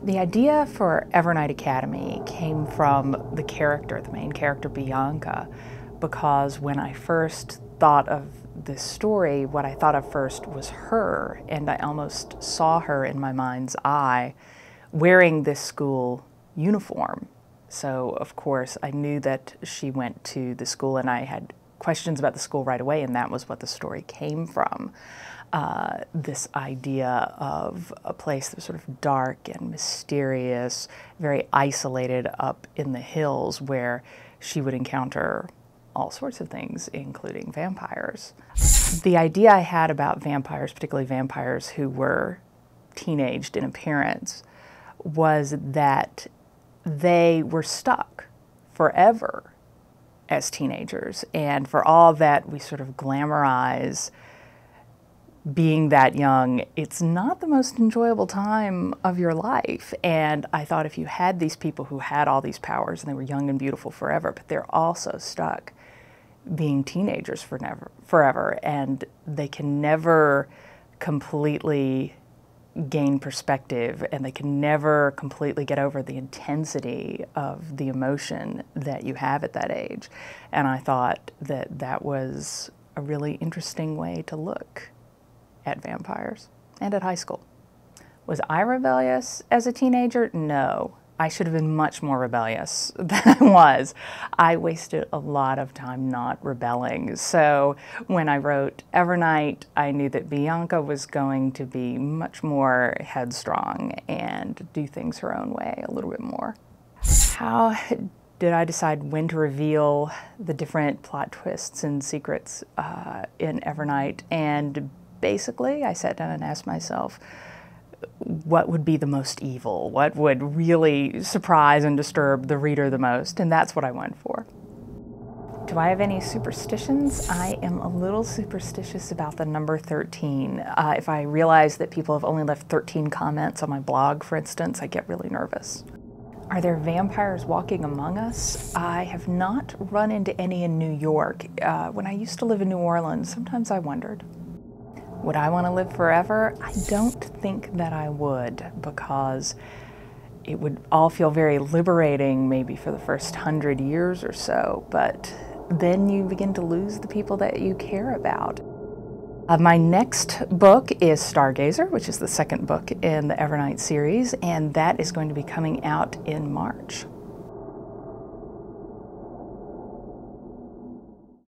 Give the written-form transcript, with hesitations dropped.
The idea for Evernight Academy came from the main character Bianca, because when I first thought of this story, what I thought of first was her, and I almost saw her in my mind's eye wearing this school uniform. So, of course, I knew that she went to the school, and I had questions about the school right away, and that was what the story came from. This idea of a place that was sort of dark and mysterious, very isolated up in the hills, where she would encounter all sorts of things, including vampires. The idea I had about vampires, particularly vampires who were teenaged in appearance, was that they were stuck forever as teenagers. And for all that we sort of glamorize being that young, it's not the most enjoyable time of your life. And I thought if you had these people who had all these powers and they were young and beautiful forever, but they're also stuck being teenagers forever, and they can never completely gain perspective, and they can never completely get over the intensity of the emotion that you have at that age. And I thought that that was a really interesting way to look at vampires and at high school. Was I rebellious as a teenager? No. I should have been much more rebellious than I was. I wasted a lot of time not rebelling. So when I wrote Evernight, I knew that Bianca was going to be much more headstrong and do things her own way a little bit more. How did I decide when to reveal the different plot twists and secrets in Evernight? And basically, I sat down and asked myself, what would be the most evil? What would really surprise and disturb the reader the most? And that's what I went for. Do I have any superstitions? I am a little superstitious about the number 13. If I realize that people have only left 13 comments on my blog, for instance, I get really nervous. Are there vampires walking among us? I have not run into any in New York. When I used to live in New Orleans, sometimes I wondered. Would I want to live forever? I don't think that I would, because it would all feel very liberating maybe for the first 100 years or so, but then you begin to lose the people that you care about. My next book is Stargazer, which is the second book in the Evernight series, and that is going to be coming out in March.